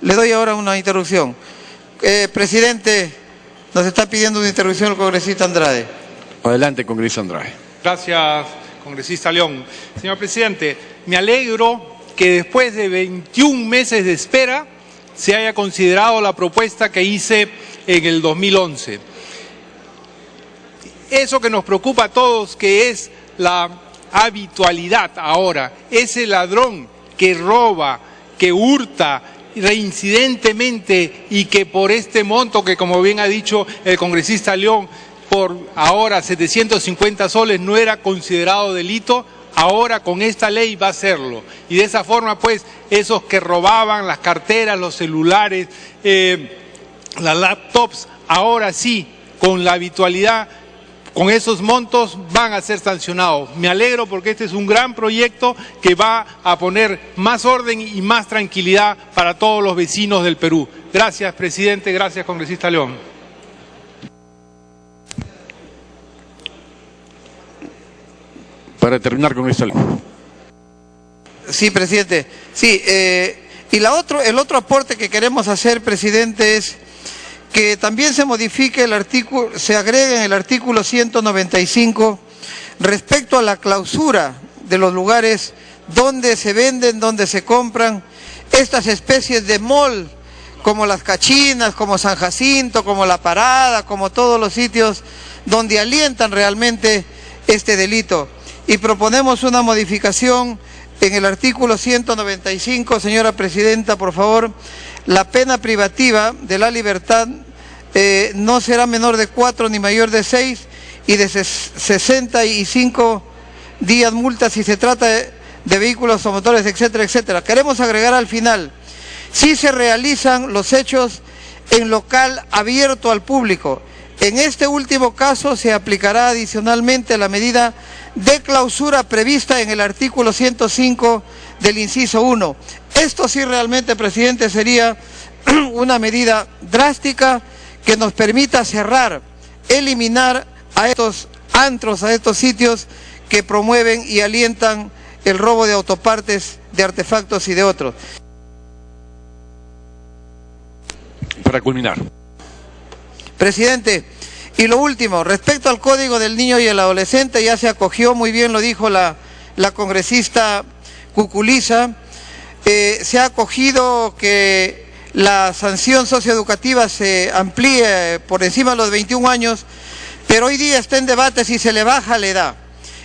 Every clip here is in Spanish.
Le doy ahora una interrupción. Presidente, nos está pidiendo una interrupción el congresista Andrade. Adelante, congresista Andrade. Gracias, congresista León. Señor presidente, me alegro que después de 21 meses de espera se haya considerado la propuesta que hice en el 2011. Eso que nos preocupa a todos, que es la habitualidad ahora, ese ladrón que roba, que hurta reincidentemente y que por este monto que, como bien ha dicho el congresista León, por ahora 750 soles no era considerado delito, ahora con esta ley va a serlo. Y de esa forma, pues, esos que robaban las carteras, los celulares, las laptops, ahora sí, con la habitualidad, con esos montos van a ser sancionados. Me alegro porque este es un gran proyecto que va a poner más orden y más tranquilidad para todos los vecinos del Perú. Gracias, presidente. Gracias, congresista León. Para terminar con esta ley. Sí, presidente. Sí, y el otro aporte que queremos hacer, presidente, es que también se modifique el artículo, se agregue en el artículo 195 respecto a la clausura de los lugares donde se venden, donde se compran estas especies de mall, como las Cachinas, como San Jacinto, como La Parada, como todos los sitios donde alientan realmente este delito. Y proponemos una modificación en el artículo 195, señora presidenta, por favor. La pena privativa de la libertad no será menor de 4 ni mayor de 6 y de 65 días multa si se trata de vehículos o motores, etcétera, etcétera. Queremos agregar al final, si se realizan los hechos en local abierto al público. En este último caso se aplicará adicionalmente la medida de clausura prevista en el artículo 105 del inciso 1. Esto sí realmente, presidente, sería una medida drástica que nos permita cerrar, eliminar a estos antros, a estos sitios que promueven y alientan el robo de autopartes, de artefactos y de otros. Para culminar. Presidente, y lo último, respecto al Código del Niño y el Adolescente, ya se acogió, muy bien lo dijo la congresista Cuculiza, se ha acogido que la sanción socioeducativa se amplíe por encima de los 21 años, pero hoy día está en debate si se le baja la edad.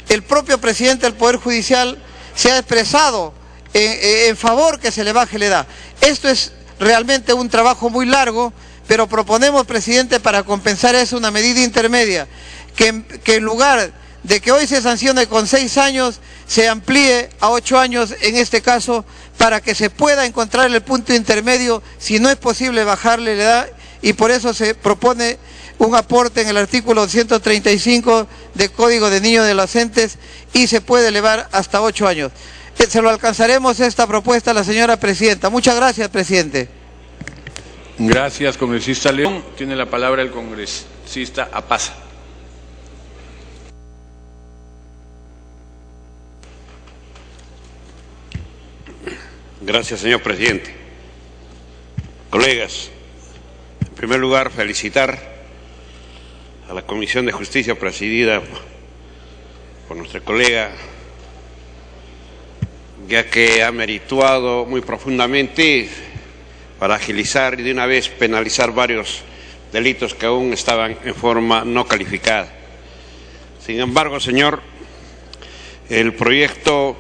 El propio presidente del Poder Judicial se ha expresado en favor que se le baje la edad. Esto es realmente un trabajo muy largo, pero proponemos, presidente, para compensar eso, una medida intermedia, que en lugar de que hoy se sancione con 6 años, se amplíe a 8 años en este caso, para que se pueda encontrar el punto intermedio si no es posible bajarle la edad, y por eso se propone un aporte en el artículo 135 del Código de Niños y Adolescentes y se puede elevar hasta 8 años. Se lo alcanzaremos esta propuesta a la señora presidenta. Muchas gracias, presidente. Gracias, congresista León. Tiene la palabra el congresista Apaza. Gracias, señor presidente. Colegas, en primer lugar, felicitar a la Comisión de Justicia presidida por nuestra colega, ya que ha merituado muy profundamente para agilizar y de una vez penalizar varios delitos que aún estaban en forma no calificada. Sin embargo, señor, el proyecto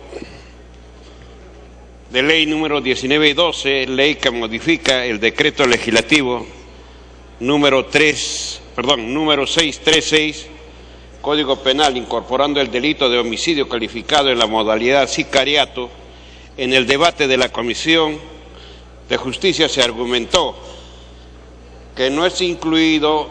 de ley número 1912, ley que modifica el decreto legislativo número 636, Código Penal, incorporando el delito de homicidio calificado en la modalidad sicariato, en el debate de la Comisión de Justicia se argumentó que no es incluido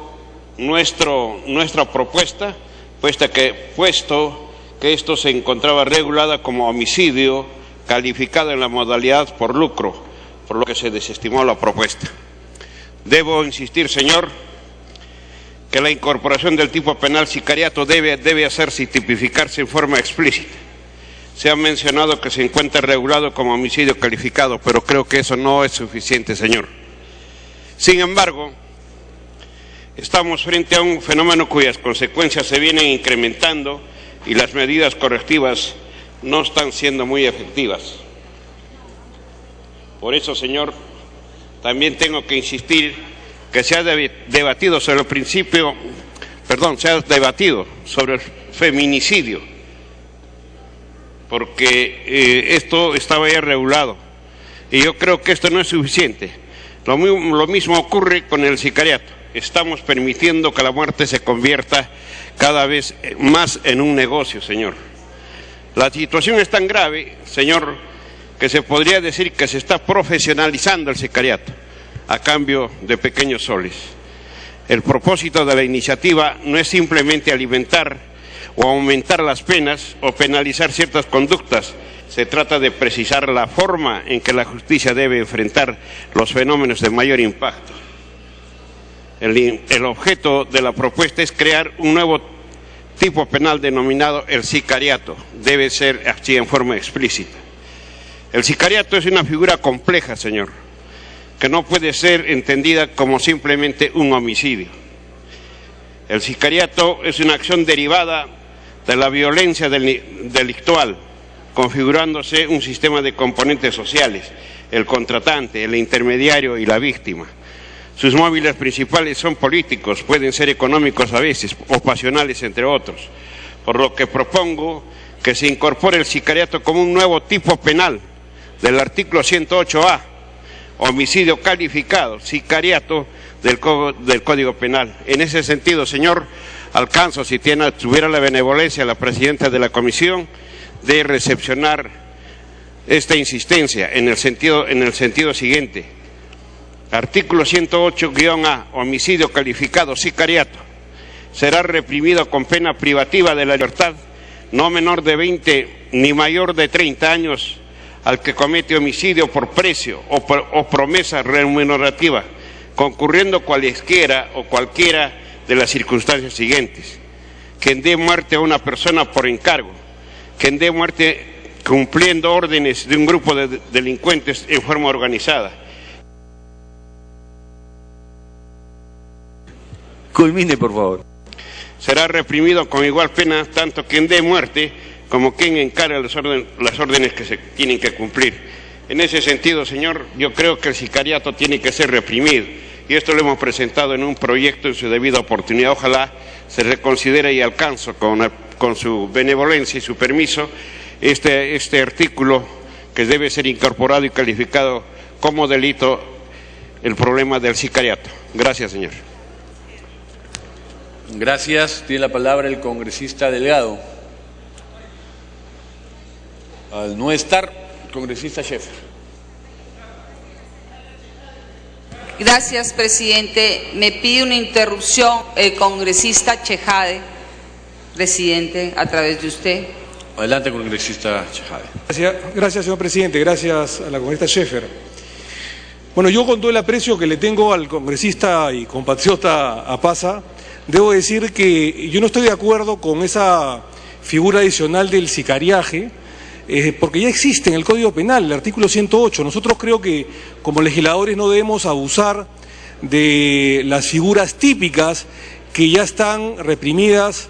nuestra propuesta, puesto que esto se encontraba regulada como homicidio calificado en la modalidad por lucro, por lo que se desestimó la propuesta. Debo insistir, señor, que la incorporación del tipo penal sicariato debe hacerse y tipificarse en forma explícita, Se ha mencionado que se encuentra regulado como homicidio calificado, pero creo que eso no es suficiente, señor. Sin embargo, estamos frente a un fenómeno cuyas consecuencias se vienen incrementando y las medidas correctivas no están siendo muy efectivas. Por eso, señor, también tengo que insistir que se ha debatido sobre el principio, se ha debatido sobre el feminicidio, porque esto estaba ya regulado y yo creo que esto no es suficiente. Lo mismo ocurre con el sicariato. Estamos permitiendo que la muerte se convierta cada vez más en un negocio, señor. La situación es tan grave, señor, que se podría decir que se está profesionalizando el sicariato a cambio de pequeños soles. El propósito de la iniciativa no es simplemente alimentar o aumentar las penas o penalizar ciertas conductas. Se trata de precisar la forma en que la justicia debe enfrentar los fenómenos de mayor impacto. El objeto de la propuesta es crear un nuevo tipo penal denominado el sicariato. Debe ser así en forma explícita. El sicariato es una figura compleja, señor, que no puede ser entendida como simplemente un homicidio. El sicariato es una acción derivada de la violencia delictual, configurándose un sistema de componentes sociales, el contratante, el intermediario y la víctima. Sus móviles principales son políticos, pueden ser económicos a veces, o pasionales entre otros, por lo que propongo que se incorpore el sicariato como un nuevo tipo penal del artículo 108A, homicidio calificado, sicariato del Código Penal. En ese sentido, señor, alcanzo, si tuviera la benevolencia la presidenta de la comisión, de recepcionar esta insistencia en el sentido siguiente. Artículo 108-A, homicidio calificado, sicariato, será reprimido con pena privativa de la libertad, no menor de 20 ni mayor de 30 años, al que comete homicidio por precio o promesa remunerativa, concurriendo cualesquiera o cualquiera de las circunstancias siguientes: quien dé muerte a una persona por encargo, quien dé muerte cumpliendo órdenes de un grupo de delincuentes en forma organizada. Culmine, por favor. Será reprimido con igual pena tanto quien dé muerte como quien encarga las órdenes que se tienen que cumplir. En ese sentido, señor, yo creo que el sicariato tiene que ser reprimido, y esto lo hemos presentado en un proyecto en su debida oportunidad. Ojalá se reconsidere y alcanzo con su benevolencia y su permiso este artículo, que debe ser incorporado y calificado como delito, el problema del sicariato. Gracias, señor. Gracias. Tiene la palabra el congresista Delgado. Al no estar, congresista Scheffer. Gracias, presidente. Me pide una interrupción el congresista Chejade, presidente, a través de usted. Adelante, congresista Chejade. Gracias, señor presidente. Gracias a la congresista Scheffer. Bueno, yo con todo el aprecio que le tengo al congresista y compatriota Apaza, debo decir que yo no estoy de acuerdo con esa figura adicional del sicariaje, porque ya existe en el Código Penal, el artículo 108. Nosotros creo que como legisladores no debemos abusar de las figuras típicas que ya están reprimidas,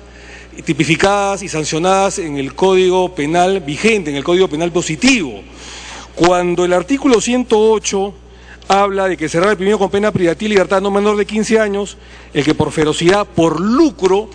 tipificadas y sancionadas en el Código Penal vigente, en el Código Penal positivo. Cuando el artículo 108 habla de que será reprimido con pena privativa y libertad no menor de 15 años, el que por ferocidad, por lucro,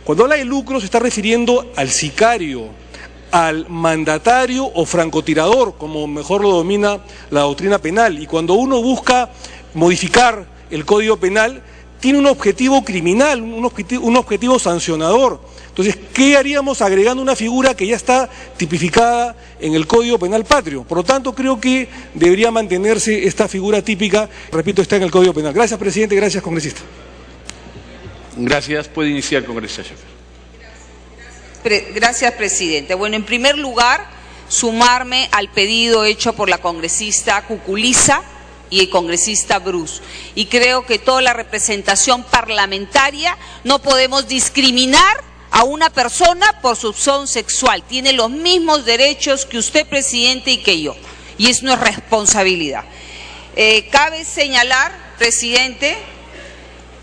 cuando habla de lucro se está refiriendo al sicario, al mandatario o francotirador, como mejor lo domina la doctrina penal. Y cuando uno busca modificar el Código Penal, tiene un objetivo criminal, un objetivo sancionador. Entonces, ¿qué haríamos agregando una figura que ya está tipificada en el Código Penal patrio? Por lo tanto, creo que debería mantenerse esta figura típica, repito, está en el Código Penal. Gracias, presidente, gracias, congresista. Gracias. Puede iniciar, congresista Scheffer. Gracias, presidente. Bueno, en primer lugar, sumarme al pedido hecho por la congresista Cuculiza y el congresista Bruce. Y creo que toda la representación parlamentaria no podemos discriminar a una persona por su opción sexual. Tiene los mismos derechos que usted, presidente, y que yo. Y es nuestra responsabilidad. Cabe señalar, presidente,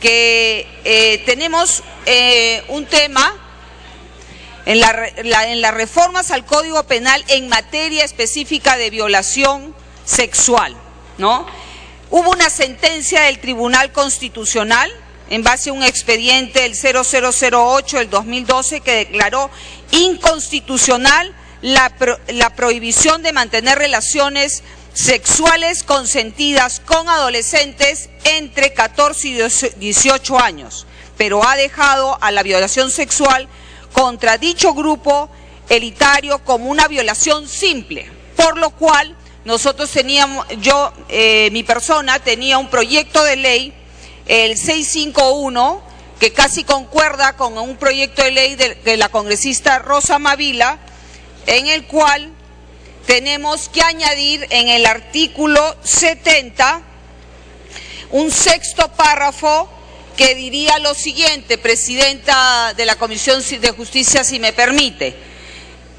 que tenemos un tema en las reformas al Código Penal en materia específica de violación sexual, ¿no? Hubo una sentencia del Tribunal Constitucional en base a un expediente del 0008 del 2012 que declaró inconstitucional la prohibición de mantener relaciones sexuales consentidas con adolescentes entre 14 y 18 años, pero ha dejado a la violación sexual contra dicho grupo elitario como una violación simple, por lo cual nosotros teníamos, mi persona tenía un proyecto de ley, el 651, que casi concuerda con un proyecto de ley de la congresista Rosa Mavila, en el cual tenemos que añadir en el artículo 70 un sexto párrafo que diría lo siguiente, presidenta de la Comisión de Justicia, si me permite.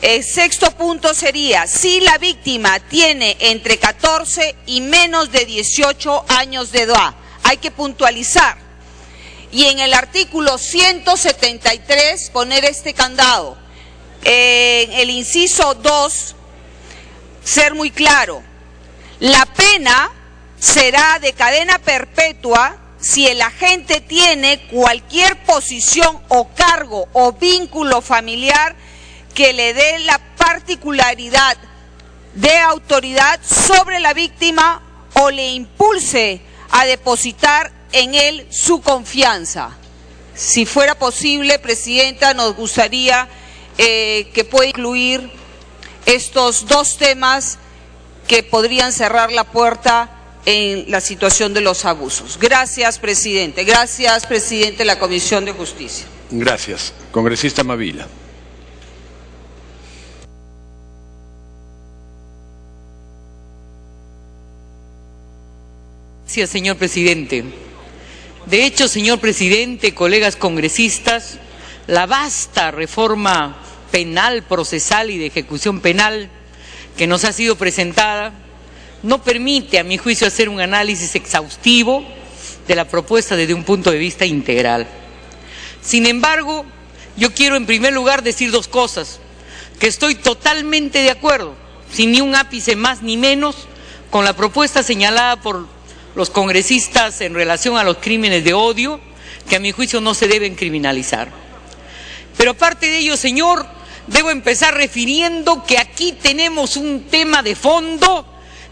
El sexto punto sería, si la víctima tiene entre 14 y menos de 18 años de edad, hay que puntualizar. Y en el artículo 173 poner este candado. En el inciso 2, ser muy claro, la pena será de cadena perpetua si el agente tiene cualquier posición o cargo o vínculo familiar que le dé la particularidad de autoridad sobre la víctima o le impulse a depositar en él su confianza. Si fuera posible, presidenta, nos gustaría que pueda incluir estos dos temas que podrían cerrar la puerta en la situación de los abusos. Gracias, presidente. Gracias, presidente de la Comisión de Justicia. Gracias. Congresista Mavila. Gracias, señor presidente. De hecho, señor presidente, colegas congresistas, la vasta reforma penal, procesal y de ejecución penal que nos ha sido presentada no permite, a mi juicio, hacer un análisis exhaustivo de la propuesta desde un punto de vista integral. Sin embargo, yo quiero en primer lugar decir dos cosas, que estoy totalmente de acuerdo, sin ni un ápice más ni menos, con la propuesta señalada por los congresistas en relación a los crímenes de odio, que a mi juicio no se deben criminalizar. Pero aparte de ello, señor, debo empezar refiriendo que aquí tenemos un tema de fondo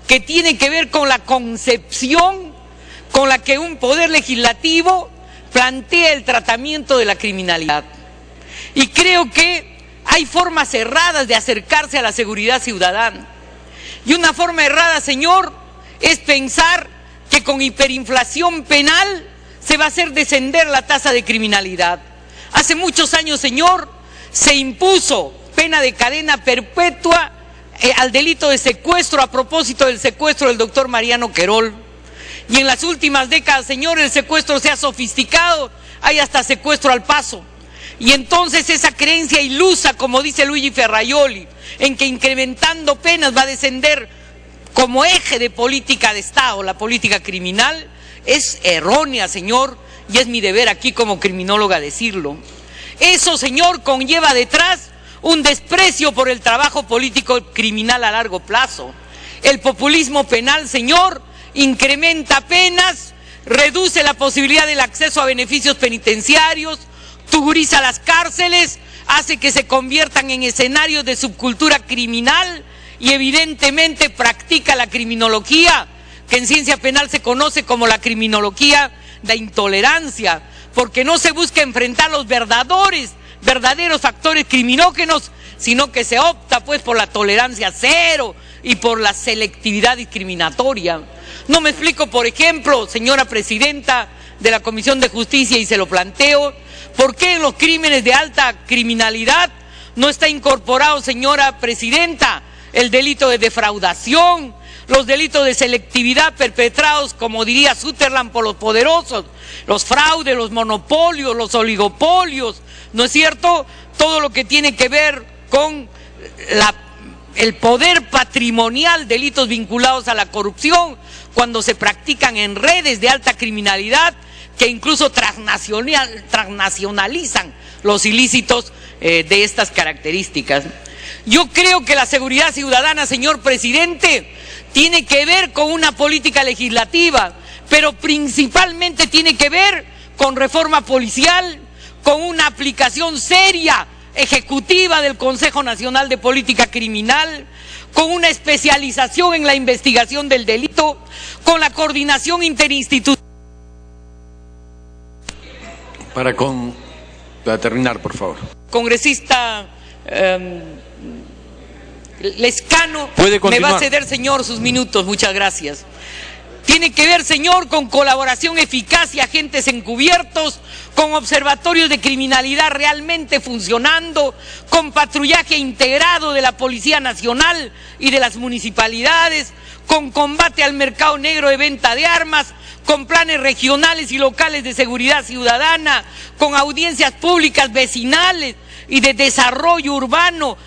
que tiene que ver con la concepción con la que un poder legislativo plantea el tratamiento de la criminalidad. Y creo que hay formas erradas de acercarse a la seguridad ciudadana. Y una forma errada, señor, es pensar que con hiperinflación penal se va a hacer descender la tasa de criminalidad. Hace muchos años, señor, se impuso pena de cadena perpetua al delito de secuestro a propósito del secuestro del doctor Mariano Querol. Y en las últimas décadas, señor, el secuestro se ha sofisticado, hay hasta secuestro al paso. Y entonces esa creencia ilusa, como dice Luigi Ferraioli, en que incrementando penas va a descender como eje de política de Estado la política criminal, es errónea, señor, y es mi deber aquí como criminóloga decirlo. Eso, señor, conlleva detrás un desprecio por el trabajo político criminal a largo plazo. El populismo penal, señor, incrementa penas, reduce la posibilidad del acceso a beneficios penitenciarios, tuguriza las cárceles, hace que se conviertan en escenarios de subcultura criminal y evidentemente practica la criminología, que en ciencia penal se conoce como la criminología de intolerancia, porque no se busca enfrentar los verdaderos factores criminógenos, sino que se opta pues por la tolerancia cero y por la selectividad discriminatoria. No me explico, por ejemplo, señora presidenta de la Comisión de Justicia, y se lo planteo, ¿por qué en los crímenes de alta criminalidad no está incorporado, señora presidenta, el delito de defraudación, los delitos de selectividad perpetrados, como diría Sutherland, por los poderosos, los fraudes, los monopolios, los oligopolios, ¿no es cierto? Todo lo que tiene que ver con el poder patrimonial, delitos vinculados a la corrupción, cuando se practican en redes de alta criminalidad que incluso transnacionalizan los ilícitos de estas características. Yo creo que la seguridad ciudadana, señor presidente, tiene que ver con una política legislativa, pero principalmente tiene que ver con reforma policial, con una aplicación seria, ejecutiva del Consejo Nacional de Política Criminal, con una especialización en la investigación del delito, con la coordinación interinstitucional. Para terminar, por favor. Congresista Lescano, me va a ceder, señor, sus minutos. Muchas gracias. Tiene que ver, señor, con colaboración eficaz y agentes encubiertos, con observatorios de criminalidad realmente funcionando, con patrullaje integrado de la Policía Nacional y de las municipalidades, con combate al mercado negro de venta de armas, con planes regionales y locales de seguridad ciudadana, con audiencias públicas vecinales y de desarrollo urbano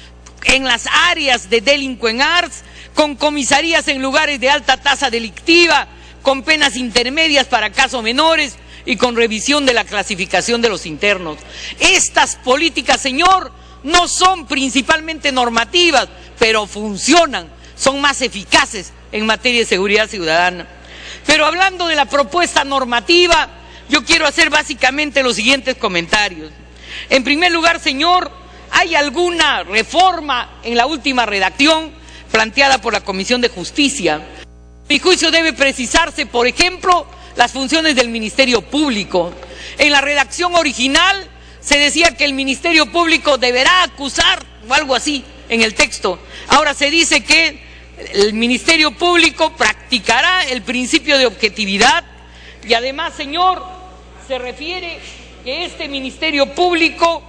en las áreas de delinquent arts, con comisarías en lugares de alta tasa delictiva, con penas intermedias para casos menores y con revisión de la clasificación de los internos. Estas políticas, señor, no son principalmente normativas, pero funcionan, son más eficaces en materia de seguridad ciudadana. Pero hablando de la propuesta normativa, yo quiero hacer básicamente los siguientes comentarios. En primer lugar, señor, ¿hay alguna reforma en la última redacción planteada por la Comisión de Justicia? A mi juicio debe precisarse, por ejemplo, las funciones del Ministerio Público. En la redacción original se decía que el Ministerio Público deberá acusar, o algo así, en el texto. Ahora se dice que el Ministerio Público practicará el principio de objetividad y además, señor, se refiere que este Ministerio Público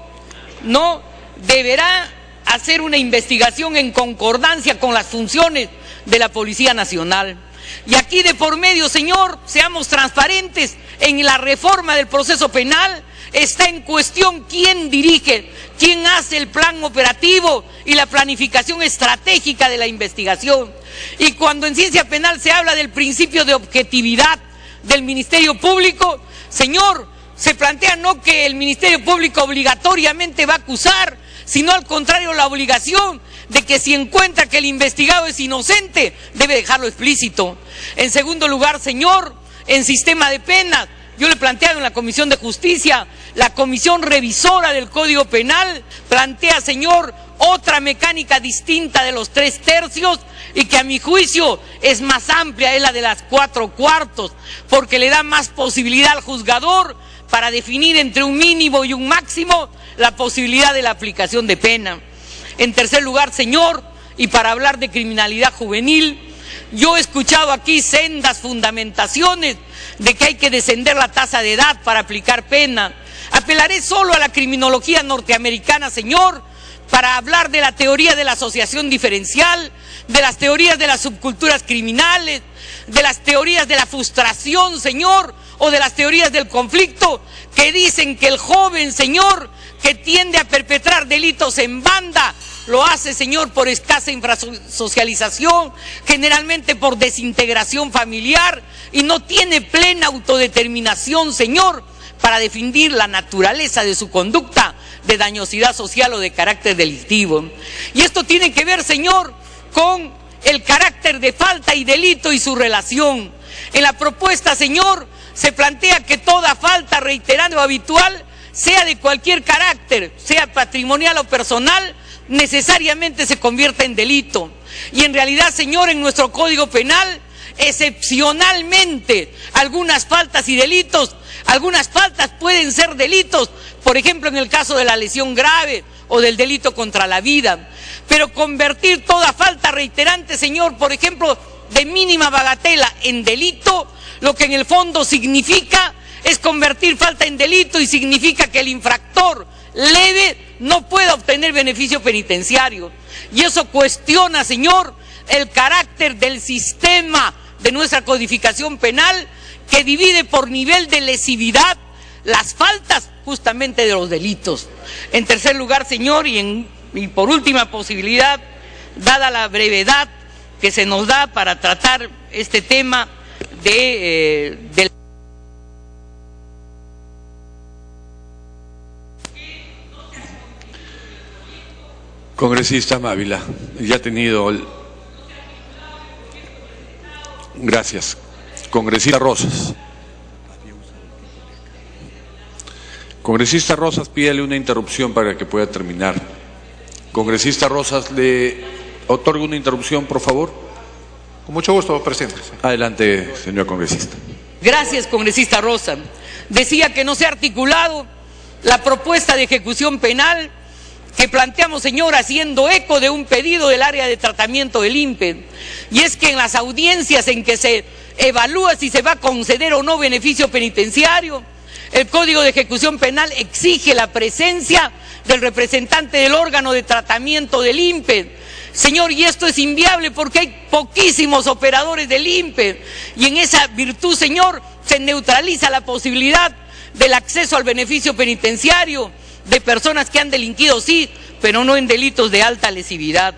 no deberá hacer una investigación en concordancia con las funciones de la Policía Nacional. Y aquí de por medio, señor, seamos transparentes, en la reforma del proceso penal está en cuestión quién dirige, quién hace el plan operativo y la planificación estratégica de la investigación. Y cuando en ciencia penal se habla del principio de objetividad del Ministerio Público, señor, se plantea no que el Ministerio Público obligatoriamente va a acusar, sino al contrario, la obligación de que si encuentra que el investigado es inocente, debe dejarlo explícito. En segundo lugar, señor, en sistema de penas, yo le he planteado en la Comisión de Justicia, la Comisión Revisora del Código Penal plantea, señor, otra mecánica distinta de los 3/3 y que a mi juicio es más amplia, es la de las 4/4, porque le da más posibilidad al juzgador para definir entre un mínimo y un máximo la posibilidad de la aplicación de pena. En tercer lugar, señor, y para hablar de criminalidad juvenil, yo he escuchado aquí sendas fundamentaciones de que hay que descender la tasa de edad para aplicar pena. Apelaré solo a la criminología norteamericana, señor, para hablar de la teoría de la asociación diferencial, de las teorías de las subculturas criminales, de las teorías de la frustración, señor, o de las teorías del conflicto, que dicen que el joven, señor, que tiende a perpetrar delitos en banda, lo hace, señor, por escasa infrasocialización, generalmente por desintegración familiar, y no tiene plena autodeterminación, señor, para definir la naturaleza de su conducta de dañosidad social o de carácter delictivo. Y esto tiene que ver, señor, con el carácter de falta y delito y su relación. En la propuesta, señor, se plantea que toda falta reiterada o habitual, sea de cualquier carácter, sea patrimonial o personal, necesariamente se convierta en delito. Y en realidad, señor, en nuestro Código Penal, excepcionalmente, algunas faltas y delitos, algunas faltas pueden ser delitos, por ejemplo, en el caso de la lesión grave o del delito contra la vida. Pero convertir toda falta reiterante, señor, por ejemplo, de mínima bagatela en delito, lo que en el fondo significa es convertir falta en delito y significa que el infractor leve no pueda obtener beneficio penitenciario. Y eso cuestiona, señor, el carácter del sistema de nuestra codificación penal, que divide por nivel de lesividad las faltas justamente de los delitos. En tercer lugar, señor, y por última posibilidad, dada la brevedad que se nos da para tratar este tema del Congresista Mávila, ya ha tenido Gracias. Congresista Rosas. Congresista Rosas, pídale una interrupción para que pueda terminar. Congresista Rosas, ¿le otorgo una interrupción, por favor? Con mucho gusto, presidente. Adelante, señor congresista. Gracias, congresista Rosa. Decía que no se ha articulado la propuesta de ejecución penal que planteamos, señor, haciendo eco de un pedido del área de tratamiento del INPE. Y es que en las audiencias en que se evalúa si se va a conceder o no beneficio penitenciario, el Código de Ejecución Penal exige la presencia del representante del órgano de tratamiento del INPE. Señor, y esto es inviable porque hay poquísimos operadores del INPE, y en esa virtud, señor, se neutraliza la posibilidad del acceso al beneficio penitenciario de personas que han delinquido, sí, pero no en delitos de alta lesividad.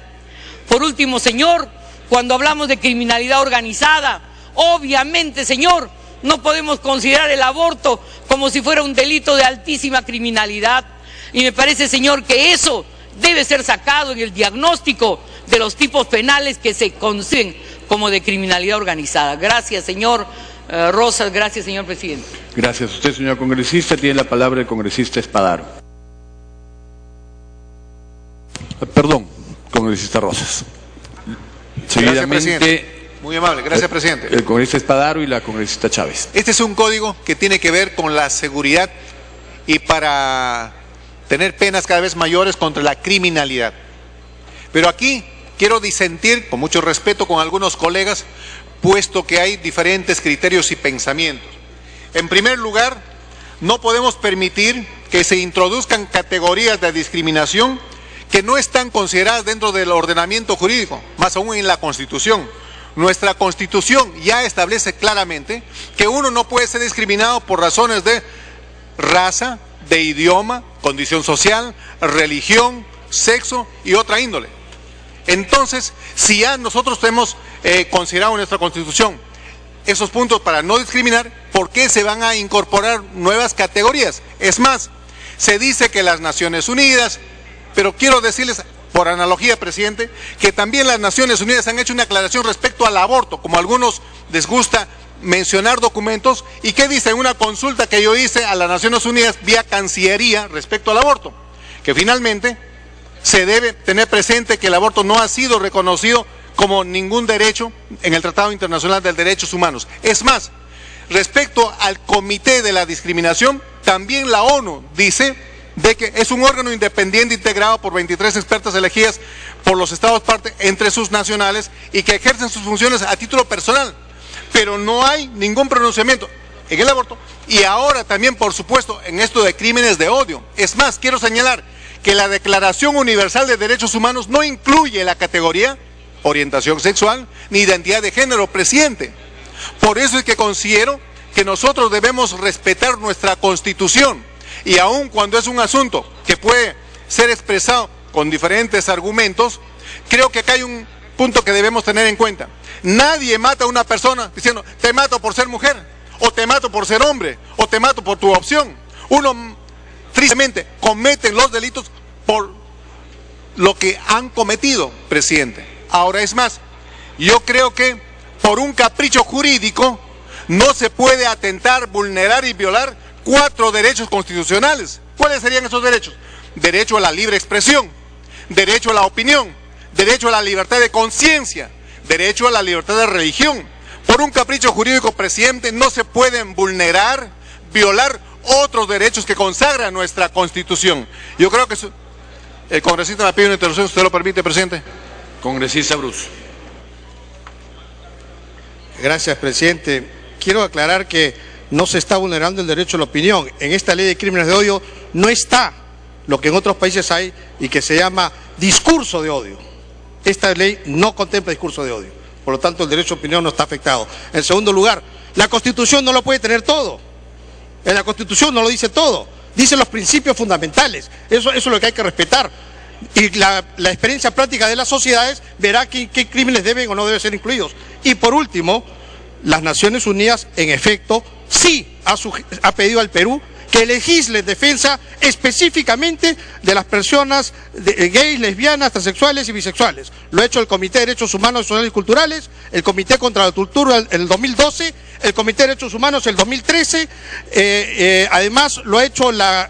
Por último, señor, cuando hablamos de criminalidad organizada, obviamente, señor, no podemos considerar el aborto como si fuera un delito de altísima criminalidad, y me parece, señor, que eso debe ser sacado en el diagnóstico de los tipos penales que se conciben como de criminalidad organizada. Gracias, señor Rosas. Gracias, señor presidente. Gracias. Usted, señor congresista, tiene la palabra el congresista Espadaro. Perdón, congresista Rosas. Gracias, presidente. Muy amable. Gracias, presidente. El congresista Espadaro y la congresista Chávez. Este es un código que tiene que ver con la seguridad y para tener penas cada vez mayores contra la criminalidad. Pero aquí quiero disentir, con mucho respeto, con algunos colegas, puesto que hay diferentes criterios y pensamientos. En primer lugar, no podemos permitir que se introduzcan categorías de discriminación que no están consideradas dentro del ordenamiento jurídico, más aún en la Constitución. Nuestra Constitución ya establece claramente que uno no puede ser discriminado por razones de raza, de idioma, condición social, religión, sexo y otra índole. Entonces, si ya nosotros hemos considerado en nuestra Constitución esos puntos para no discriminar, ¿por qué se van a incorporar nuevas categorías? Es más, se dice que las Naciones Unidas, pero quiero decirles, por analogía, presidente, que también las Naciones Unidas han hecho una aclaración respecto al aborto, como a algunos les gusta mencionar documentos. ¿Y qué dice en una consulta que yo hice a las Naciones Unidas vía Cancillería respecto al aborto? Que finalmente se debe tener presente que el aborto no ha sido reconocido como ningún derecho en el Tratado Internacional de Derechos Humanos. Es más, respecto al Comité de la Discriminación, también la ONU dice de que es un órgano independiente integrado por 23 expertas elegidas por los Estados parte entre sus nacionales y que ejercen sus funciones a título personal. Pero no hay ningún pronunciamiento en el aborto y ahora también, por supuesto, en esto de crímenes de odio. Es más, quiero señalar que la Declaración Universal de Derechos Humanos no incluye la categoría orientación sexual ni identidad de género, presidente. Por eso es que considero que nosotros debemos respetar nuestra Constitución y aun cuando es un asunto que puede ser expresado con diferentes argumentos, creo que acá hay un punto que debemos tener en cuenta. Nadie mata a una persona diciendo te mato por ser mujer, o te mato por ser hombre, o te mato por tu opción. Uno tristemente comete los delitos por lo que han cometido, presidente. Ahora es más, yo creo que por un capricho jurídico no se puede atentar, vulnerar y violar 4 derechos constitucionales. ¿Cuáles serían esos derechos? Derecho a la libre expresión, derecho a la opinión, derecho a la libertad de conciencia, derecho a la libertad de religión. Por un capricho jurídico, presidente, no se pueden vulnerar, violar otros derechos que consagra nuestra Constitución. Yo creo que el congresista me pide una interrupción, ¿usted lo permite, presidente? Congresista Bruce. Gracias, presidente. Quiero aclarar que no se está vulnerando el derecho a la opinión. En esta ley de crímenes de odio no está lo que en otros países hay y que se llama discurso de odio. esta ley no contempla discurso de odio. Por lo tanto, el derecho a opinión no está afectado. En segundo lugar, la Constitución no lo puede tener todo. En la Constitución no lo dice todo. Dice los principios fundamentales. Eso es lo que hay que respetar. Y la experiencia práctica de las sociedades verá qué crímenes deben o no deben ser incluidos. Y por último, las Naciones Unidas, en efecto, sí ha pedido al Perú que legisle en defensa específicamente de las personas gays, lesbianas, transexuales y bisexuales. Lo ha hecho el Comité de Derechos Humanos, Sociales y Culturales, el Comité contra la Tortura en el 2012, el Comité de Derechos Humanos en el 2013, además lo ha hecho la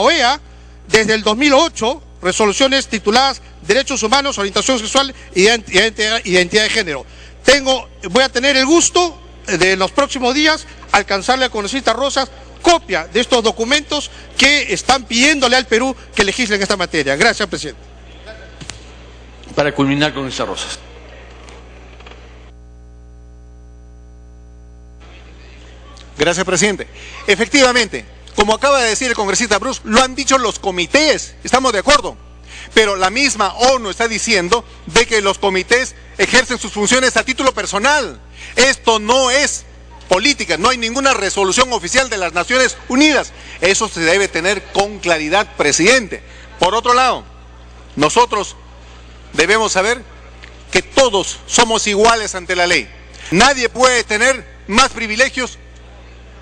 OEA desde el 2008, resoluciones tituladas Derechos Humanos, Orientación Sexual y Identidad de Género. Voy a tener el gusto de en los próximos días alcanzarle al congresista Rosas copia de estos documentos que están pidiéndole al Perú que legisle en esta materia. Gracias, presidente. Para culminar, congresista Rosas. Gracias, presidente. Efectivamente, como acaba de decir el congresista Bruce, lo han dicho los comités, estamos de acuerdo. Pero la misma ONU está diciendo de que los comités ejercen sus funciones a título personal. Esto no es política, no hay ninguna resolución oficial de las Naciones Unidas. Eso se debe tener con claridad, presidente. Por otro lado, nosotros debemos saber que todos somos iguales ante la ley. Nadie puede tener más privilegios,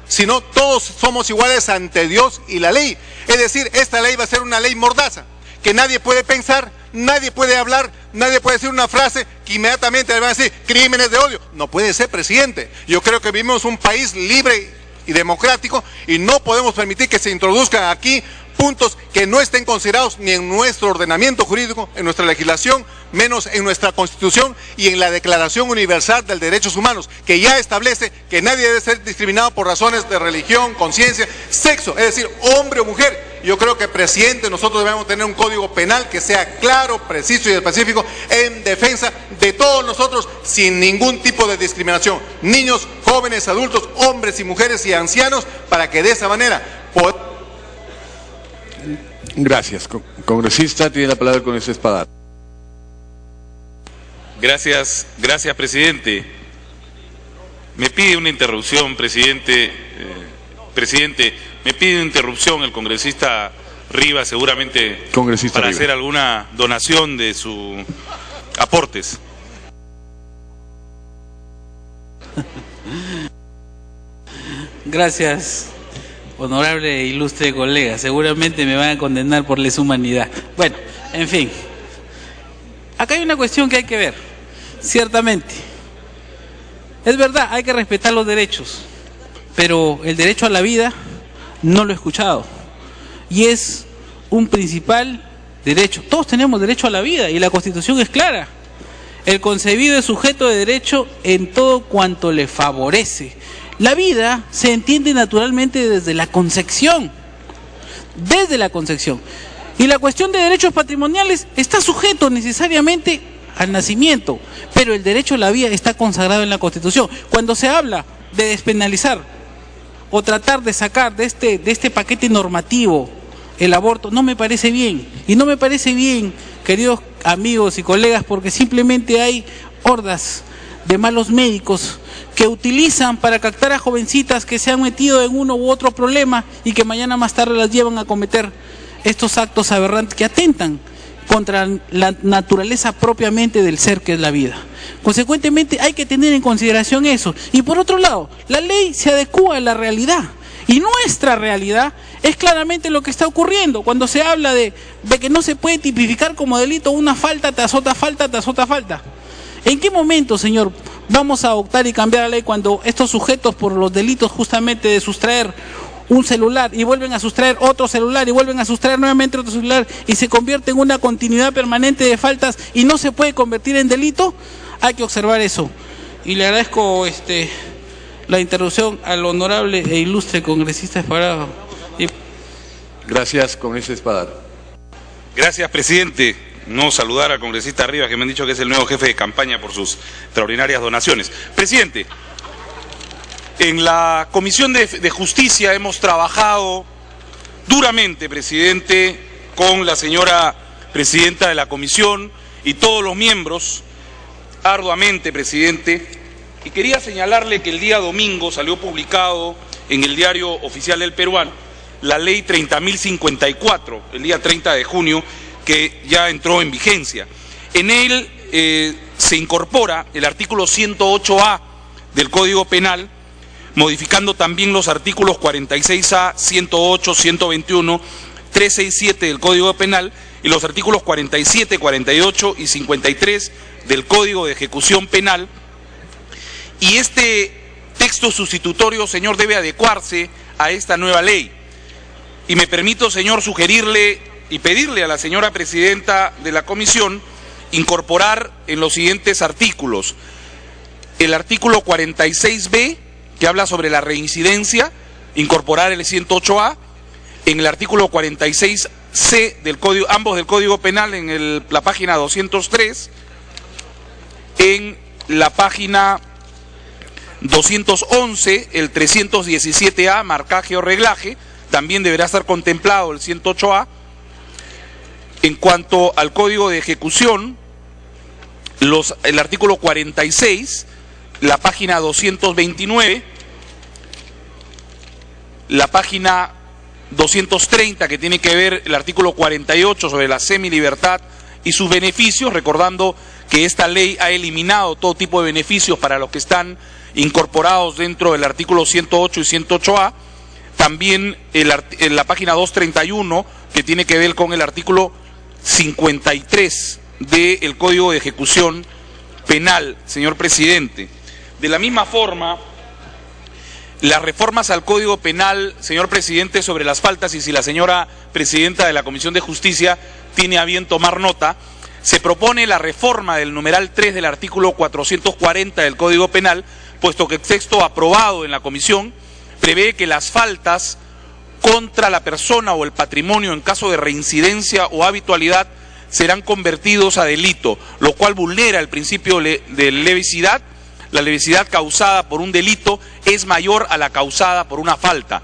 sino todos somos iguales ante Dios y la ley. Es decir, esta ley va a ser una ley mordaza, que nadie puede pensar, nadie puede hablar, nadie puede decir una frase que inmediatamente le van a decir crímenes de odio. No puede ser, presidente. Yo creo que vivimos un país libre y democrático y no podemos permitir que se introduzcan aquí puntos que no estén considerados ni en nuestro ordenamiento jurídico, en nuestra legislación, menos en nuestra Constitución y en la Declaración Universal de Derechos Humanos, que ya establece que nadie debe ser discriminado por razones de religión, conciencia, sexo, es decir, hombre o mujer. Yo creo que, presidente, nosotros debemos tener un código penal que sea claro, preciso y específico en defensa de todos nosotros sin ningún tipo de discriminación. Niños, jóvenes, adultos, hombres y mujeres y ancianos, para que de esa manera podamos... Gracias. Congresista, tiene la palabra el congresista Espadat. Gracias, presidente. Me pide una interrupción, presidente. Me pide una interrupción el congresista Rivas, seguramente para hacer alguna donación de sus aportes. Gracias, honorable e ilustre colega. Seguramente me van a condenar por lesa humanidad. Bueno, en fin. Acá hay una cuestión que hay que ver, ciertamente. Es verdad, hay que respetar los derechos, pero el derecho a la vida no lo he escuchado. Y es un principal derecho. Todos tenemos derecho a la vida y la Constitución es clara. El concebido es sujeto de derecho en todo cuanto le favorece. La vida se entiende naturalmente desde la concepción. Desde la concepción. Y la cuestión de derechos patrimoniales está sujeto necesariamente al nacimiento, pero el derecho a la vida está consagrado en la Constitución. Cuando se habla de despenalizar o tratar de sacar de este paquete normativo el aborto, no me parece bien. Y no me parece bien, queridos amigos y colegas, porque simplemente hay hordas de malos médicos que utilizan para captar a jovencitas que se han metido en uno u otro problema y que mañana más tarde las llevan a cometer estos actos aberrantes que atentan contra la naturaleza propiamente del ser que es la vida. Consecuentemente hay que tener en consideración eso. Y por otro lado, la ley se adecúa a la realidad. Y nuestra realidad es claramente lo que está ocurriendo cuando se habla de que no se puede tipificar como delito una falta tras otra falta tras otra falta. ¿En qué momento, señor, vamos a optar y cambiar la ley cuando estos sujetos por los delitos justamente de sustraer un celular y vuelven a sustraer otro celular y vuelven a sustraer nuevamente otro celular y se convierte en una continuidad permanente de faltas y no se puede convertir en delito? Hay que observar eso. Y le agradezco la interrupción al honorable e ilustre congresista Espadat. Gracias, congresista Espadat. Gracias, presidente. No saludar al congresista Rivas, que me han dicho que es el nuevo jefe de campaña por sus extraordinarias donaciones. Presidente, en la Comisión de Justicia hemos trabajado duramente, presidente, con la señora presidenta de la comisión y todos los miembros arduamente, presidente, y quería señalarle que el día domingo salió publicado en el Diario Oficial del Peruano la ley 30.054, el día 30 de junio, que ya entró en vigencia. En él se incorpora el artículo 108A del Código Penal, modificando también los artículos 46A, 108, 121, 367 del Código Penal y los artículos 47, 48 y 53 del Código de Ejecución Penal. Y este texto sustitutorio, señor, debe adecuarse a esta nueva ley. Y me permito, señor, sugerirle y pedirle a la señora presidenta de la comisión incorporar en los siguientes artículos: el artículo 46B, que habla sobre la reincidencia, incorporar el 108A, en el artículo 46C del Código, ambos del Código Penal, en la página 203, en la página 211, el 317A, marcaje o reglaje, también deberá estar contemplado el 108A. En cuanto al Código de Ejecución, el artículo 46, la página 229, la página 230, que tiene que ver el artículo 48 sobre la semilibertad y sus beneficios, recordando que esta ley ha eliminado todo tipo de beneficios para los que están incorporados dentro del artículo 108 y 108A. También en la página 231, que tiene que ver con el artículo 53 del Código de Ejecución Penal, señor presidente. De la misma forma, las reformas al Código Penal, señor presidente, sobre las faltas, y si la señora presidenta de la Comisión de Justicia tiene a bien tomar nota, se propone la reforma del numeral 3 del artículo 440 del Código Penal, puesto que el texto aprobado en la comisión prevé que las faltas contra la persona o el patrimonio en caso de reincidencia o habitualidad serán convertidos a delito, lo cual vulnera el principio de levicidad. La levicidad causada por un delito es mayor a la causada por una falta.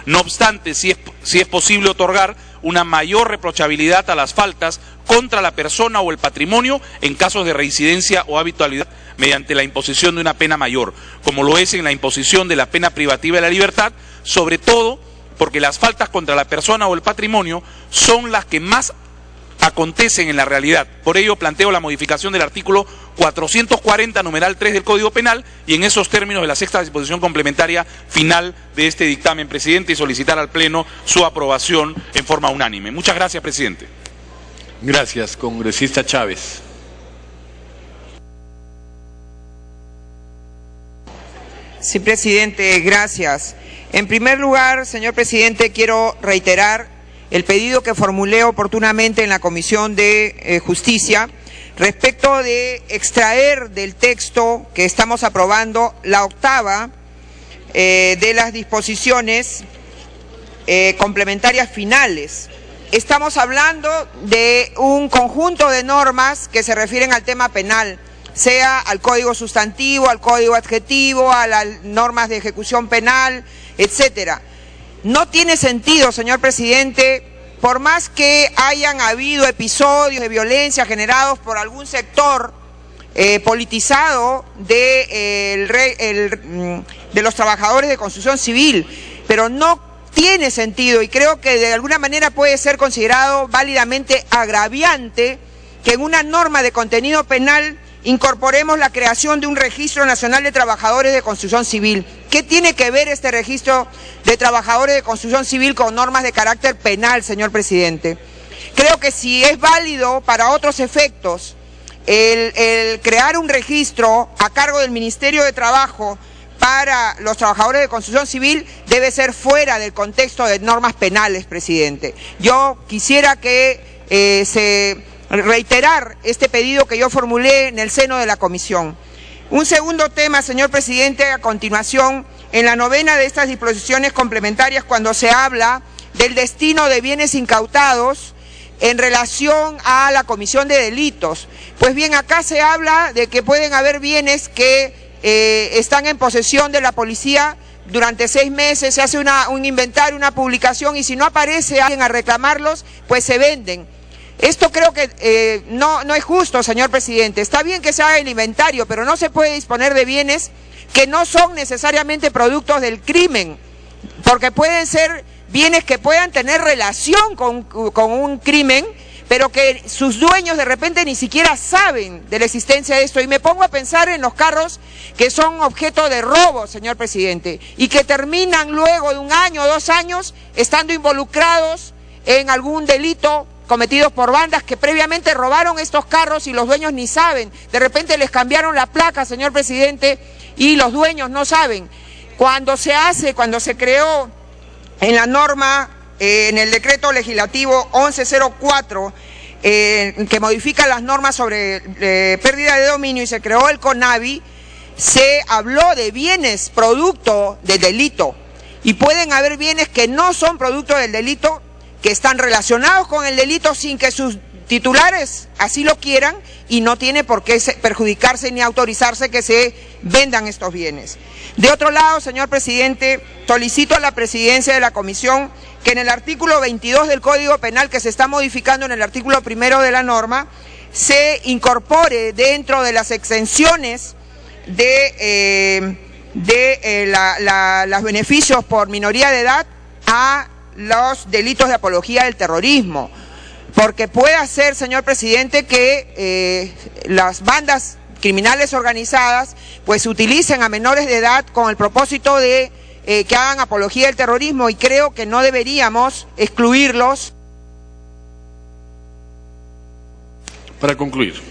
No obstante, si es posible otorgar una mayor reprochabilidad a las faltas contra la persona o el patrimonio en casos de reincidencia o habitualidad mediante la imposición de una pena mayor, como lo es en la imposición de la pena privativa de la libertad, sobre todo porque las faltas contra la persona o el patrimonio son las que más acontecen en la realidad. Por ello planteo la modificación del artículo 440, numeral 3 del Código Penal, y en esos términos de la sexta disposición complementaria final de este dictamen, presidente, y solicitar al Pleno su aprobación en forma unánime. Muchas gracias, presidente. Gracias, congresista Chávez. Sí, presidente, gracias. En primer lugar, señor presidente, quiero reiterar el pedido que formulé oportunamente en la Comisión de Justicia respecto de extraer del texto que estamos aprobando la octava de las disposiciones complementarias finales. Estamos hablando de un conjunto de normas que se refieren al tema penal, sea al código sustantivo, al código adjetivo, a las normas de ejecución penal, etcétera. No tiene sentido, señor presidente, por más que hayan habido episodios de violencia generados por algún sector politizado de los trabajadores de construcción civil, pero no tiene sentido, y creo que de alguna manera puede ser considerado válidamente agraviante que en una norma de contenido penal incorporemos la creación de un registro nacional de trabajadores de construcción civil. ¿Qué tiene que ver este registro de trabajadores de construcción civil con normas de carácter penal, señor presidente? Creo que si es válido para otros efectos el crear un registro a cargo del Ministerio de Trabajo para los trabajadores de construcción civil, debe ser fuera del contexto de normas penales, presidente. Yo quisiera que reiterar este pedido que yo formulé en el seno de la comisión. Un segundo tema, señor presidente, a continuación, en la novena de estas disposiciones complementarias, cuando se habla del destino de bienes incautados en relación a la comisión de delitos. Pues bien, acá se habla de que pueden haber bienes que están en posesión de la policía durante 6 meses, se hace un inventario, una publicación, y si no aparece alguien a reclamarlos, pues se venden. Esto creo que no es justo, señor presidente. Está bien que se haga el inventario, pero no se puede disponer de bienes que no son necesariamente productos del crimen, porque pueden ser bienes que puedan tener relación con un crimen, pero que sus dueños de repente ni siquiera saben de la existencia de esto. Y me pongo a pensar en los carros que son objeto de robo, señor presidente, y que terminan luego de 1 año o 2 años estando involucrados en algún delito cometidos por bandas que previamente robaron estos carros y los dueños ni saben. De repente les cambiaron la placa, señor presidente, y los dueños no saben. Cuando se creó en la norma, en el decreto legislativo 1104, que modifica las normas sobre pérdida de dominio, y se creó el CONAVI, se habló de bienes producto del delito, y pueden haber bienes que no son producto del delito, que están relacionados con el delito sin que sus titulares así lo quieran, y no tiene por qué perjudicarse ni autorizarse que se vendan estos bienes. De otro lado, señor presidente, solicito a la presidencia de la comisión que en el artículo 22 del Código Penal, que se está modificando en el artículo 1 de la norma, se incorpore dentro de las exenciones de los beneficios por minoría de edad a los delitos de apología del terrorismo, porque puede ser, señor presidente, que las bandas criminales organizadas pues utilicen a menores de edad con el propósito de que hagan apología del terrorismo, y creo que no deberíamos excluirlos. Para concluir.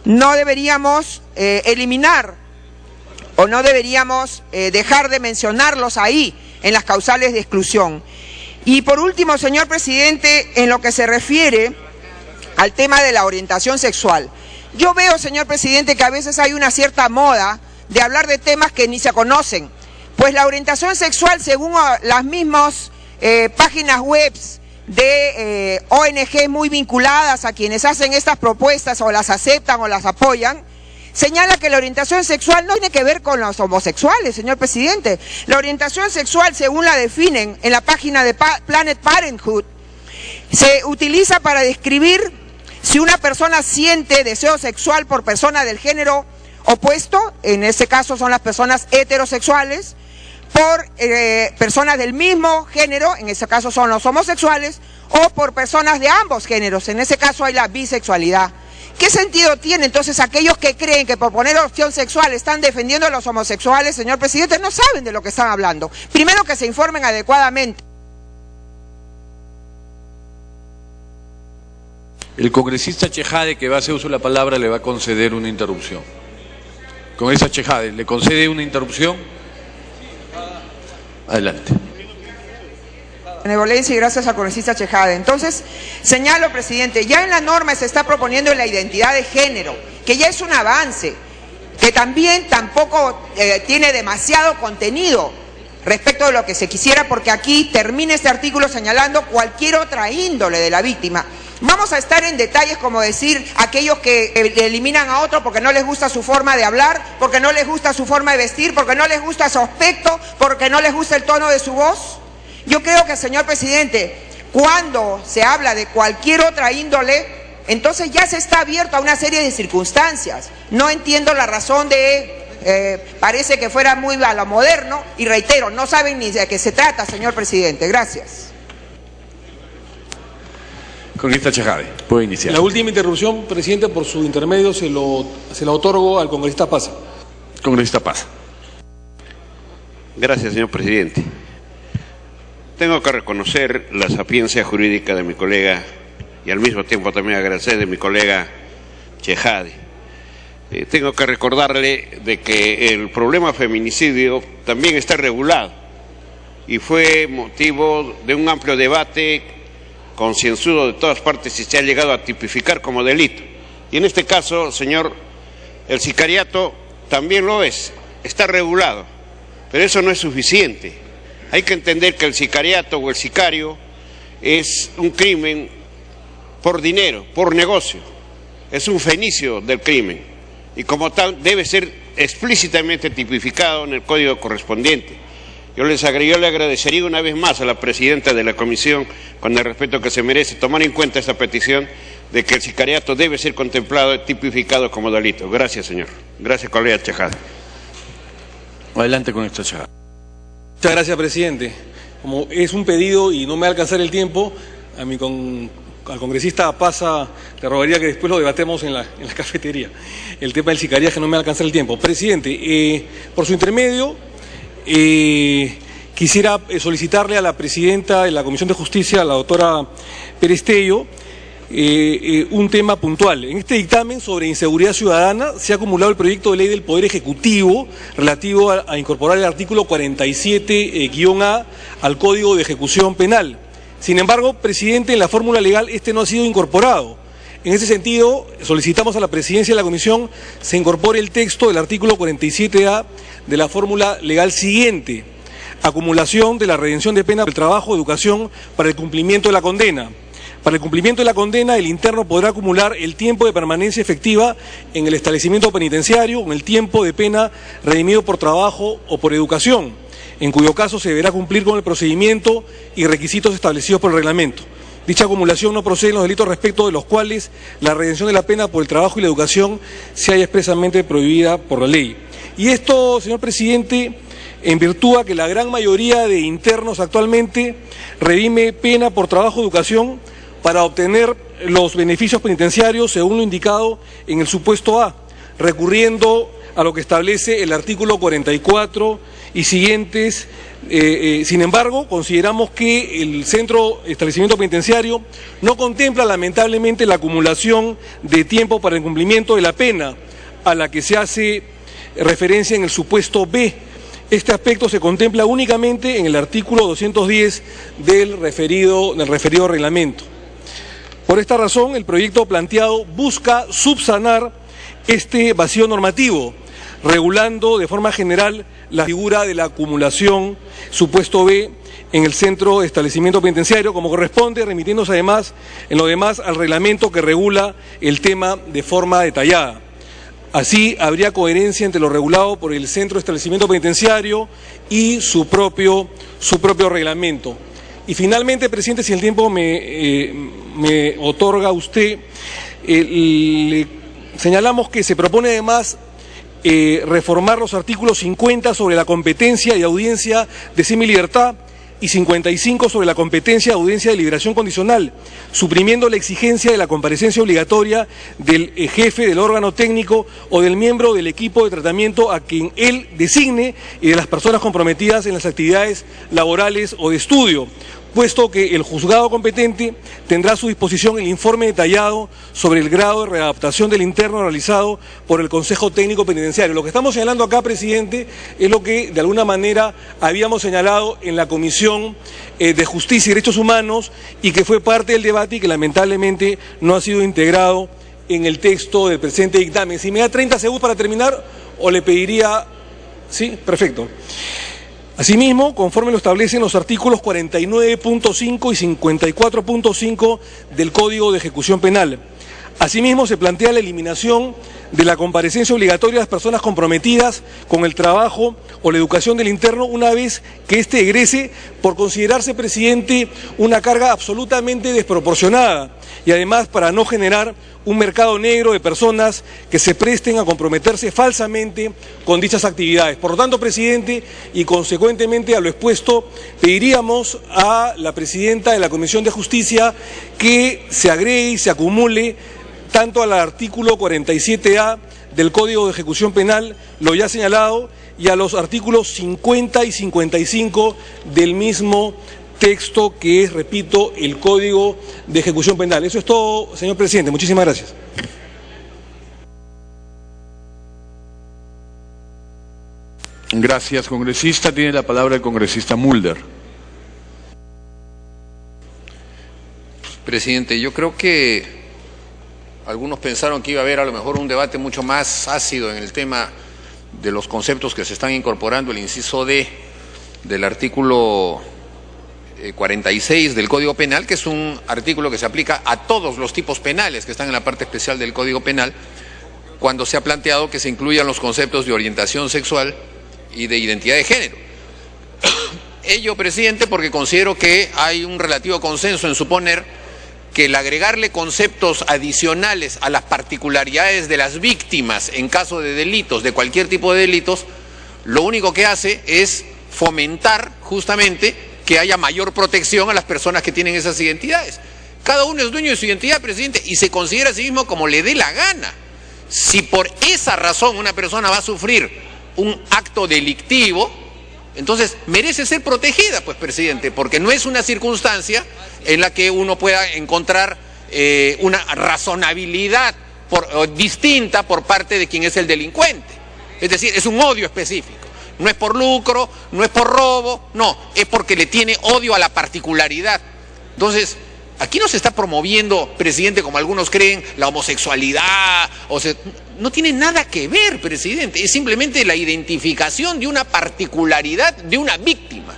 No deberíamos eliminar o no deberíamos dejar de mencionarlos ahí en las causales de exclusión. Y por último, señor presidente, en lo que se refiere al tema de la orientación sexual, yo veo, señor presidente, que a veces hay una cierta moda de hablar de temas que ni se conocen. Pues la orientación sexual, según las mismas páginas web de ONG muy vinculadas a quienes hacen estas propuestas, o las aceptan o las apoyan, señala que la orientación sexual no tiene que ver con los homosexuales, señor presidente. La orientación sexual, según la definen en la página de Planet Parenthood, se utiliza para describir si una persona siente deseo sexual por persona del género opuesto, en este caso son las personas heterosexuales, por personas del mismo género, en este caso son los homosexuales, o por personas de ambos géneros, en ese caso hay la bisexualidad. ¿Qué sentido tiene entonces aquellos que creen que por poner opción sexual están defendiendo a los homosexuales, señor presidente? No saben de lo que están hablando. Primero, que se informen adecuadamente. El congresista Chejade, que va a hacer uso de la palabra, le va a conceder una interrupción. Congresista Chejade, ¿le concede una interrupción? Adelante. Benevolencia y gracias al congresista Chejade. Entonces, señalo, presidente, ya en la norma se está proponiendo la identidad de género, que ya es un avance, que también tampoco tiene demasiado contenido respecto de lo que se quisiera, porque aquí termina este artículo señalando cualquier otra índole de la víctima. Vamos a estar en detalles como decir aquellos que eliminan a otro porque no les gusta su forma de hablar, porque no les gusta su forma de vestir, porque no les gusta su aspecto, porque no les gusta el tono de su voz. Yo creo que, señor presidente, cuando se habla de cualquier otra índole, entonces ya se está abierto a una serie de circunstancias. No entiendo la razón de, parece que fuera muy a lo moderno, y reitero, no saben ni de qué se trata, señor presidente. Gracias. Congresista Chejade, puede iniciar. La última interrupción, presidente, por su intermedio se la otorgo al congresista Pasa. Congresista Pasa. Gracias, señor presidente. Tengo que reconocer la sapiencia jurídica de mi colega y al mismo tiempo también agradecer de mi colega Chejade. Tengo que recordarle de que el problema feminicidio también está regulado y fue motivo de un amplio debate concienzudo de todas partes y se ha llegado a tipificar como delito. Y en este caso, señor, el sicariato también lo es, está regulado, pero eso no es suficiente. Hay que entender que el sicariato o el sicario es un crimen por dinero, por negocio, es un fenicio del crimen y como tal debe ser explícitamente tipificado en el código correspondiente. Yo le agradecería una vez más a la presidenta de la comisión, con el respeto que se merece, tomar en cuenta esta petición de que el sicariato debe ser contemplado, tipificado como delito. Gracias, señor. Gracias, colega Chejade. Adelante con esta Chejade. Muchas gracias, presidente. Como es un pedido y no me va a alcanzar el tiempo, al congresista Pasa le rogaría que después lo debatemos en la cafetería. El tema del sicariaje no me va a alcanzar el tiempo. Presidente, por su intermedio, quisiera solicitarle a la presidenta de la Comisión de Justicia, la doctora Perestello, un tema puntual. En este dictamen sobre inseguridad ciudadana se ha acumulado el proyecto de ley del Poder Ejecutivo relativo a incorporar el artículo 47-A al Código de Ejecución Penal. Sin embargo, presidente, en la fórmula legal este no ha sido incorporado. En ese sentido, solicitamos a la presidencia de la comisión se incorpore el texto del artículo 47A de la fórmula legal siguiente: acumulación de la redención de pena por el trabajo, educación para el cumplimiento de la condena. Para el cumplimiento de la condena, el interno podrá acumular el tiempo de permanencia efectiva en el establecimiento penitenciario con el tiempo de pena redimido por trabajo o por educación, en cuyo caso se deberá cumplir con el procedimiento y requisitos establecidos por el reglamento. Dicha acumulación no procede en los delitos respecto de los cuales la redención de la pena por el trabajo y la educación se haya expresamente prohibida por la ley. Y esto, señor presidente, en virtud a que la gran mayoría de internos actualmente redime pena por trabajo o educación para obtener los beneficios penitenciarios según lo indicado en el supuesto A, recurriendo a lo que establece el artículo 44 y siguientes. Sin embargo, consideramos que el centro establecimiento penitenciario no contempla lamentablemente la acumulación de tiempo para el cumplimiento de la pena a la que se hace referencia en el supuesto B. Este aspecto se contempla únicamente en el artículo 210 del referido reglamento. Por esta razón, el proyecto planteado busca subsanar este vacío normativo, regulando de forma general la figura de la acumulación supuesto B en el centro de establecimiento penitenciario, como corresponde, remitiéndose además en lo demás al reglamento que regula el tema de forma detallada. Así habría coherencia entre lo regulado por el centro de establecimiento penitenciario y su propio reglamento. Y finalmente, presidente, si el tiempo me otorga usted, le señalamos que se propone además reformar los artículos 50 sobre la competencia y audiencia de semilibertad y 55 sobre la competencia de audiencia de liberación condicional, suprimiendo la exigencia de la comparecencia obligatoria del jefe del órgano técnico o del miembro del equipo de tratamiento a quien él designe y de las personas comprometidas en las actividades laborales o de estudio, puesto que el juzgado competente tendrá a su disposición el informe detallado sobre el grado de readaptación del interno realizado por el Consejo Técnico Penitenciario. Lo que estamos señalando acá, presidente, es lo que de alguna manera habíamos señalado en la Comisión de Justicia y Derechos Humanos y que fue parte del debate y que lamentablemente no ha sido integrado en el texto del presente dictamen. Si me da 30 segundos para terminar, o le pediría... Sí, perfecto. Asimismo, conforme lo establecen los artículos 49.5 y 54.5 del Código de Ejecución Penal. Asimismo, se plantea la eliminación de la comparecencia obligatoria de las personas comprometidas con el trabajo o la educación del interno una vez que éste egrese, por considerarse, presidente, una carga absolutamente desproporcionada y además para no generar un mercado negro de personas que se presten a comprometerse falsamente con dichas actividades. Por lo tanto, presidente, y consecuentemente a lo expuesto, pediríamos a la presidenta de la Comisión de Justicia que se agregue y se acumule tanto al artículo 47A del Código de Ejecución Penal, lo ya señalado, y a los artículos 50 y 55 del mismo texto que es, repito, el Código de Ejecución Penal. Eso es todo, señor presidente. Muchísimas gracias. Gracias, congresista. Tiene la palabra el congresista Mulder. Presidente, yo creo que algunos pensaron que iba a haber a lo mejor un debate mucho más ácido en el tema de los conceptos que se están incorporando, el inciso D del artículo 46 del Código Penal, que es un artículo que se aplica a todos los tipos penales que están en la parte especial del Código Penal, cuando se ha planteado que se incluyan los conceptos de orientación sexual y de identidad de género. Ello, presidente, porque considero que hay un relativo consenso en suponer que el agregarle conceptos adicionales a las particularidades de las víctimas en caso de delitos, de cualquier tipo de delitos, lo único que hace es fomentar justamente que haya mayor protección a las personas que tienen esas identidades. Cada uno es dueño de su identidad, presidente, y se considera a sí mismo como le dé la gana. Si por esa razón una persona va a sufrir un acto delictivo, entonces merece ser protegida, pues, presidente, porque no es una circunstancia en la que uno pueda encontrar una razonabilidad distinta por parte de quien es el delincuente. Es decir, es un odio específico. No es por lucro, no es por robo, no, es porque le tiene odio a la particularidad. Entonces, aquí no se está promoviendo, presidente, como algunos creen, la homosexualidad, no tiene nada que ver, presidente, es simplemente la identificación de una particularidad de una víctima.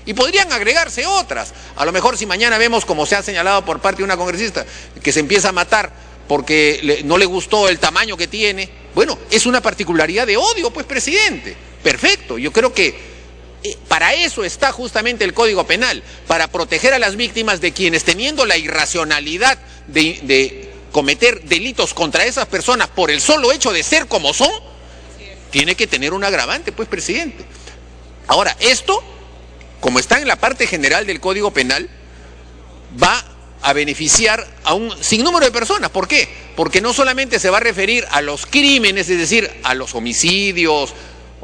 Y podrían agregarse otras. A lo mejor si mañana vemos, como se ha señalado por parte de una congresista, que se empieza a matar porque no le gustó el tamaño que tiene, bueno, es una particularidad de odio, pues, presidente. Perfecto, yo creo que para eso está justamente el Código Penal, para proteger a las víctimas de quienes, teniendo la irracionalidad de cometer delitos contra esas personas por el solo hecho de ser como son, tiene que tener un agravante, pues, presidente. Ahora, esto, como está en la parte general del Código Penal, va a beneficiar a un sinnúmero de personas. ¿Por qué? Porque no solamente se va a referir a los crímenes, es decir, a los homicidios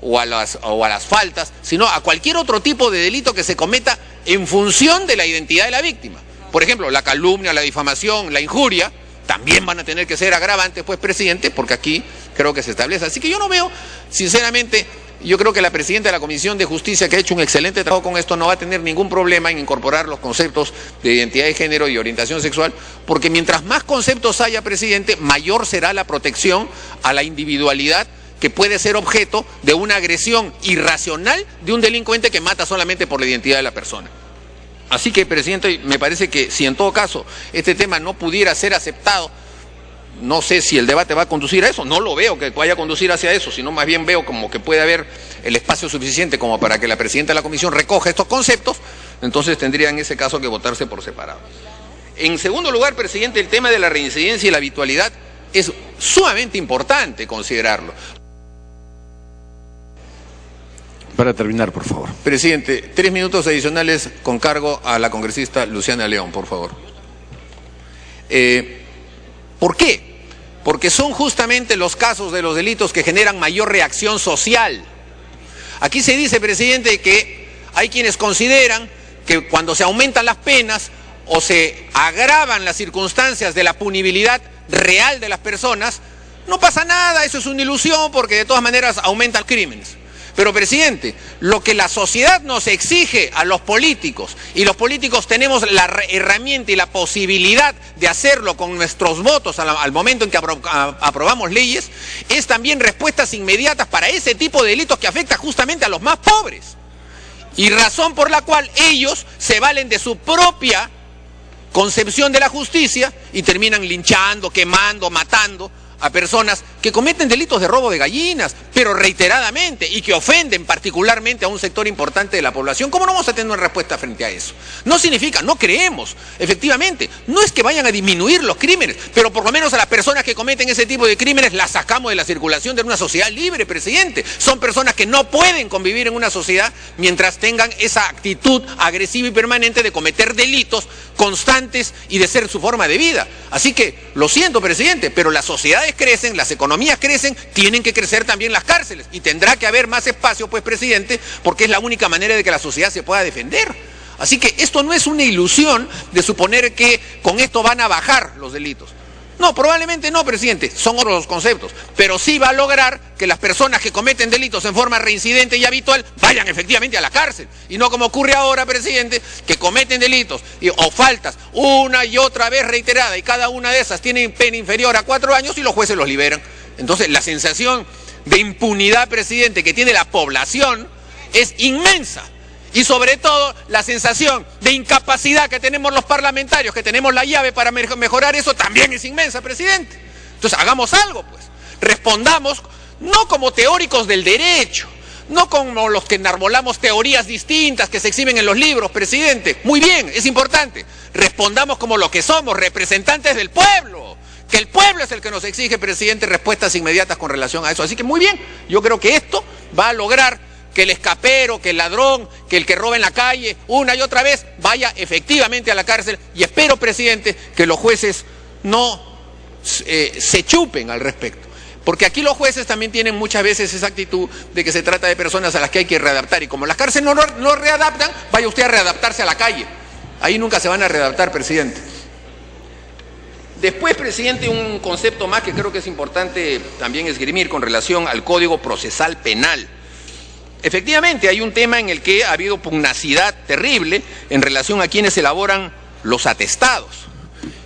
o a las faltas, sino a cualquier otro tipo de delito que se cometa en función de la identidad de la víctima. Por ejemplo, la calumnia, la difamación, la injuria, también van a tener que ser agravantes, pues, presidente, porque aquí creo que se establece. Así que yo no veo, sinceramente, yo creo que la presidenta de la Comisión de Justicia, que ha hecho un excelente trabajo con esto, no va a tener ningún problema en incorporar los conceptos de identidad de género y orientación sexual, porque mientras más conceptos haya, presidente, mayor será la protección a la individualidad que puede ser objeto de una agresión irracional de un delincuente que mata solamente por la identidad de la persona. Así que, presidente, me parece que si en todo caso este tema no pudiera ser aceptado, no sé si el debate va a conducir a eso, no lo veo que vaya a conducir hacia eso, sino más bien veo como que puede haber el espacio suficiente como para que la presidenta de la comisión recoja estos conceptos, entonces tendría en ese caso que votarse por separado. En segundo lugar, presidente, el tema de la reincidencia y la habitualidad es sumamente importante considerarlo. Para terminar, por favor. Presidente, 3 minutos adicionales con cargo a la congresista Luciana León, por favor. ¿Por qué? Porque son justamente los casos de los delitos que generan mayor reacción social. Aquí se dice, presidente, que hay quienes consideran que cuando se aumentan las penas o se agravan las circunstancias de la punibilidad real de las personas, no pasa nada, eso es una ilusión porque de todas maneras aumentan crímenes. Pero, presidente, lo que la sociedad nos exige a los políticos, y los políticos tenemos la herramienta y la posibilidad de hacerlo con nuestros votos al momento en que aprobamos leyes, es también respuestas inmediatas para ese tipo de delitos que afectan justamente a los más pobres. Y razón por la cual ellos se valen de su propia concepción de la justicia y terminan linchando, quemando, matando a personas que cometen delitos de robo de gallinas, pero reiteradamente, y que ofenden particularmente a un sector importante de la población. ¿Cómo no vamos a tener una respuesta frente a eso? No significa, no creemos, efectivamente, no es que vayan a disminuir los crímenes, pero por lo menos a las personas que cometen ese tipo de crímenes las sacamos de la circulación de una sociedad libre, presidente. Son personas que no pueden convivir en una sociedad mientras tengan esa actitud agresiva y permanente de cometer delitos constantes y de ser su forma de vida. Así que, lo siento, presidente, pero las sociedades crecen, las economías crecen, tienen que crecer también las cárceles y tendrá que haber más espacio, pues, presidente, porque es la única manera de que la sociedad se pueda defender. Así que esto no es una ilusión de suponer que con esto van a bajar los delitos. No, probablemente no, presidente, son otros los conceptos, pero sí va a lograr que las personas que cometen delitos en forma reincidente y habitual vayan efectivamente a la cárcel, y no como ocurre ahora, presidente, que cometen delitos o faltas una y otra vez reiterada, y cada una de esas tiene pena inferior a 4 años y los jueces los liberan. Entonces la sensación de impunidad, presidente, que tiene la población es inmensa. Y sobre todo la sensación de incapacidad que tenemos los parlamentarios, que tenemos la llave para mejorar eso, también es inmensa, presidente. Entonces hagamos algo, pues. Respondamos no como teóricos del derecho, no como los que enarbolamos teorías distintas que se exhiben en los libros, presidente. Muy bien, es importante. Respondamos como lo que somos, representantes del pueblo. Que el pueblo es el que nos exige, presidente, respuestas inmediatas con relación a eso. Así que muy bien, yo creo que esto va a lograr que el escapero, que el ladrón, que el que roba en la calle, una y otra vez, vaya efectivamente a la cárcel. Y espero, presidente, que los jueces no se chupen al respecto. Porque aquí los jueces también tienen muchas veces esa actitud de que se trata de personas a las que hay que readaptar. Y como las cárceles no readaptan, vaya usted a readaptarse a la calle. Ahí nunca se van a readaptar, presidente. Después, presidente, un concepto más que creo que es importante también esgrimir con relación al Código Procesal Penal. Efectivamente, hay un tema en el que ha habido pugnacidad terrible en relación a quienes elaboran los atestados.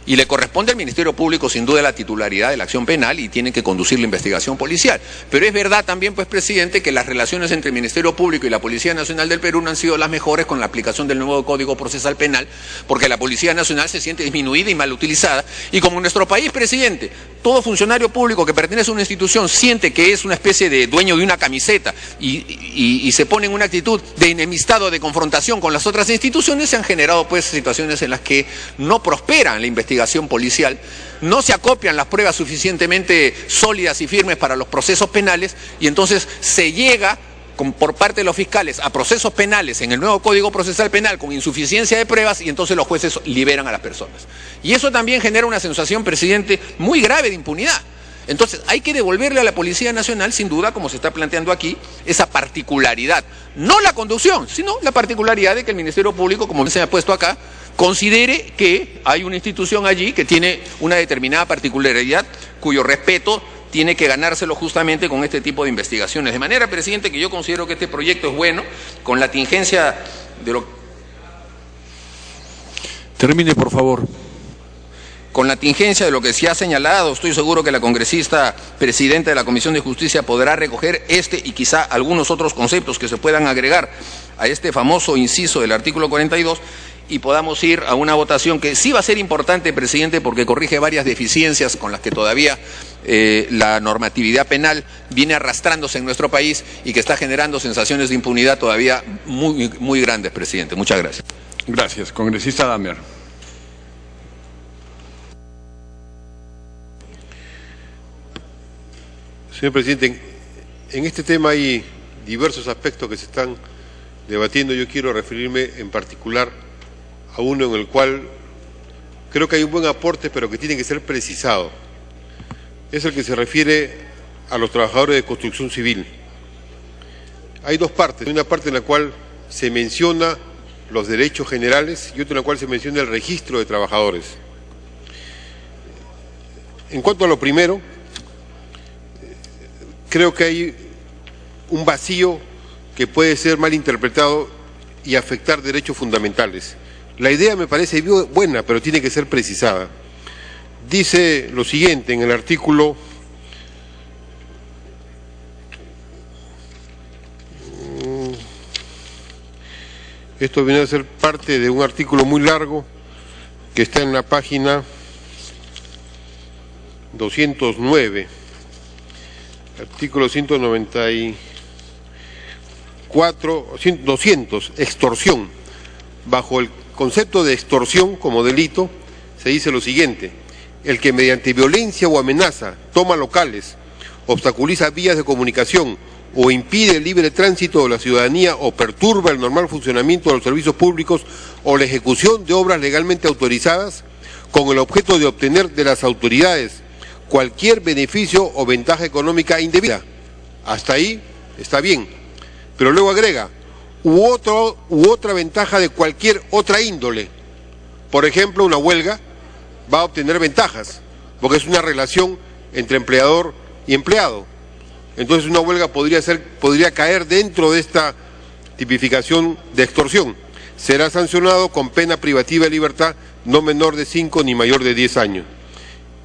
Y le corresponde al Ministerio Público sin duda la titularidad de la acción penal y tiene que conducir la investigación policial. Pero es verdad también, pues, presidente, que las relaciones entre el Ministerio Público y la Policía Nacional del Perú no han sido las mejores con la aplicación del nuevo Código Procesal Penal, porque la Policía Nacional se siente disminuida y mal utilizada. Y como en nuestro país, presidente, todo funcionario público que pertenece a una institución siente que es una especie de dueño de una camiseta y se pone en una actitud de enemistad o de confrontación con las otras instituciones, se han generado, pues, situaciones en las que no prosperan la investigación policial, no se acopian las pruebas suficientemente sólidas y firmes para los procesos penales y entonces se llega por parte de los fiscales a procesos penales en el nuevo Código Procesal Penal con insuficiencia de pruebas y entonces los jueces liberan a las personas. Y eso también genera una sensación, presidente, muy grave de impunidad. Entonces hay que devolverle a la Policía Nacional, sin duda, como se está planteando aquí, esa particularidad. No la conducción, sino la particularidad de que el Ministerio Público, como se ha puesto acá, considere que hay una institución allí que tiene una determinada particularidad cuyo respeto tiene que ganárselo justamente con este tipo de investigaciones. De manera, presidente, que yo considero que este proyecto es bueno, con la tingencia de lo... Termine, por favor. Con la tingencia de lo que se ha señalado, estoy seguro que la congresista presidenta de la Comisión de Justicia podrá recoger este y quizá algunos otros conceptos que se puedan agregar a este famoso inciso del artículo 42 y podamos ir a una votación que sí va a ser importante, presidente, porque corrige varias deficiencias con las que todavía la normatividad penal viene arrastrándose en nuestro país y que está generando sensaciones de impunidad todavía muy, muy grandes, presidente. Muchas gracias. Gracias. Congresista Damer. Señor presidente, en este tema hay diversos aspectos que se están debatiendo. Yo quiero referirme en particular a uno en el cual creo que hay un buen aporte, pero que tiene que ser precisado. Es el que se refiere a los trabajadores de construcción civil. Hay dos partes. Hay una parte en la cual se menciona los derechos generales y otra en la cual se menciona el registro de trabajadores. En cuanto a lo primero, creo que hay un vacío que puede ser mal interpretado y afectar derechos fundamentales. La idea me parece buena, pero tiene que ser precisada. Dice lo siguiente en el artículo 'Esto viene a ser parte de un artículo muy largo que está en la página 209. Artículo 200, extorsión. Bajo el concepto de extorsión como delito, se dice lo siguiente: el que mediante violencia o amenaza toma locales, obstaculiza vías de comunicación o impide el libre tránsito de la ciudadanía o perturba el normal funcionamiento de los servicios públicos o la ejecución de obras legalmente autorizadas con el objeto de obtener de las autoridades cualquier beneficio o ventaja económica indebida. Hasta ahí está bien, pero luego agrega u otra ventaja de cualquier otra índole. Por ejemplo, una huelga va a obtener ventajas porque es una relación entre empleador y empleado. Entonces una huelga podría caer dentro de esta tipificación de extorsión. Será sancionado con pena privativa de libertad no menor de 5 ni mayor de 10 años.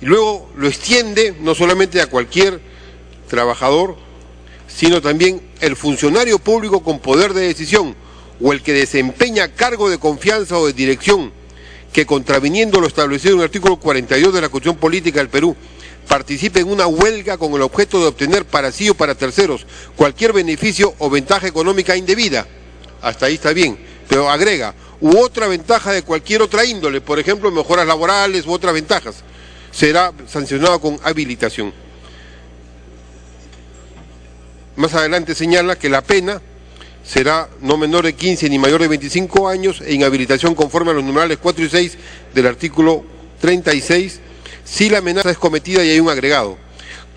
Y luego lo extiende no solamente a cualquier trabajador, sino también el funcionario público con poder de decisión o el que desempeña cargo de confianza o de dirección que, contraviniendo lo establecido en el artículo 42 de la Constitución Política del Perú, participe en una huelga con el objeto de obtener para sí o para terceros cualquier beneficio o ventaja económica indebida. Hasta ahí está bien, pero agrega, u otra ventaja de cualquier otra índole, por ejemplo, mejoras laborales u otras ventajas, será sancionado con habilitación. Más adelante señala que la pena será no menor de 15 ni mayor de 25 años e inhabilitación conforme a los numerales 4 y 6 del artículo 36, si la amenaza es cometida y hay un agregado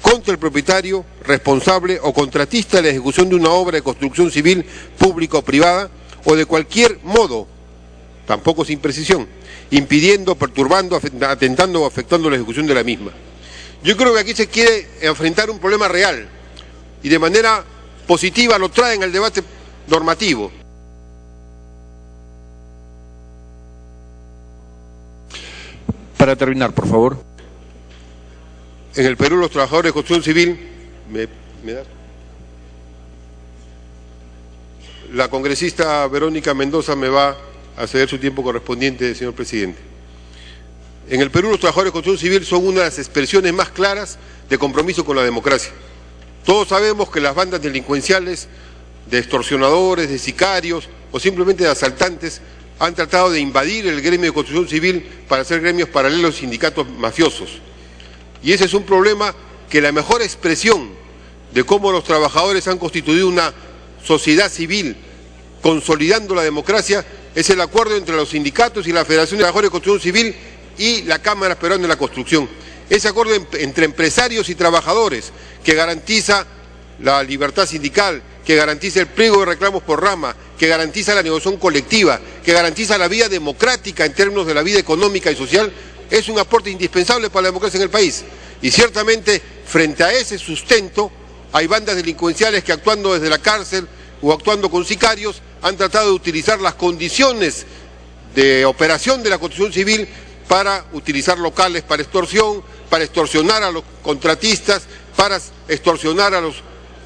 contra el propietario, responsable o contratista de la ejecución de una obra de construcción civil, pública o privada, o de cualquier modo, tampoco sin precisión, impidiendo, perturbando, atentando o afectando la ejecución de la misma. Yo creo que aquí se quiere enfrentar un problema real y de manera positiva lo traen al debate normativo. Para terminar, por favor. En el Perú los trabajadores de construcción civil, ¿me da? La congresista Verónica Mendoza me va a ceder su tiempo correspondiente, señor presidente. En el Perú los trabajadores de construcción civil son una de las expresiones más claras de compromiso con la democracia. Todos sabemos que las bandas delincuenciales, de extorsionadores, de sicarios o simplemente de asaltantes han tratado de invadir el gremio de construcción civil para hacer gremios paralelos, sindicatos mafiosos. Y ese es un problema que la mejor expresión de cómo los trabajadores han constituido una sociedad civil consolidando la democracia es el acuerdo entre los sindicatos y la Federación de Trabajadores de Construcción Civil y la Cámara Peruana de la Construcción. Ese acuerdo entre empresarios y trabajadores que garantiza la libertad sindical, que garantiza el pliego de reclamos por rama, que garantiza la negociación colectiva, que garantiza la vida democrática en términos de la vida económica y social, es un aporte indispensable para la democracia en el país. Y ciertamente, frente a ese sustento, hay bandas delincuenciales que actuando desde la cárcel o actuando con sicarios han tratado de utilizar las condiciones de operación de la construcción civil para utilizar locales para extorsión, para extorsionar a los contratistas, para extorsionar a los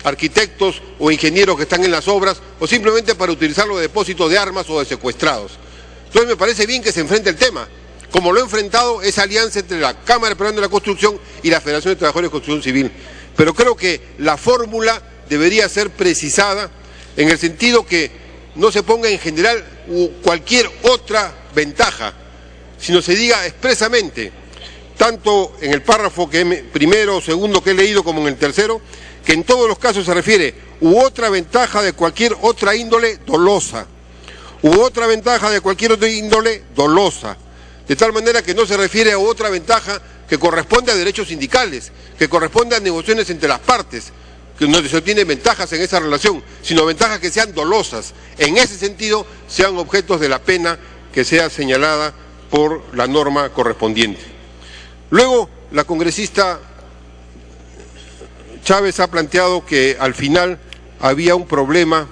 arquitectos o ingenieros que están en las obras, o simplemente para utilizarlo de depósito de armas o de secuestrados. Entonces me parece bien que se enfrente el tema, como lo ha enfrentado esa alianza entre la Cámara Peruana de la Construcción y la Federación de Trabajadores de Construcción Civil. Pero creo que la fórmula debería ser precisada en el sentido que no se ponga en general cualquier otra ventaja, sino se diga expresamente, tanto en el párrafo primero o segundo que he leído como en el tercero, que en todos los casos se refiere u otra ventaja de cualquier otra índole dolosa, u otra ventaja de cualquier otra índole dolosa, de tal manera que no se refiere a otra ventaja que corresponde a derechos sindicales, que corresponde a negociaciones entre las partes, que no se obtienen ventajas en esa relación, sino ventajas que sean dolosas. En ese sentido, sean objetos de la pena que sea señalada por la norma correspondiente. Luego, la congresista Chávez ha planteado que al final había un problema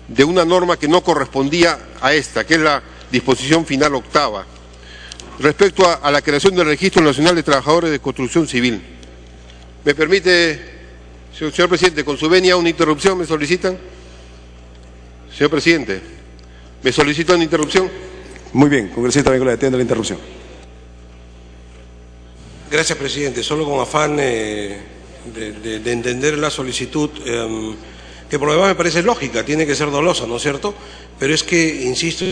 de una norma que no correspondía a esta, que es la disposición final octava, respecto a la creación del Registro Nacional de Trabajadores de Construcción Civil. ¿Me permite, señor presidente, con su venia una interrupción? ¿Me solicitan? Señor presidente, ¿me solicitan una interrupción? Muy bien, congresista, vengo a atender la interrupción. Gracias, presidente. Solo con afán de entender la solicitud, que por lo demás me parece lógica, tiene que ser dolosa, ¿no es cierto? Pero es que, insisto...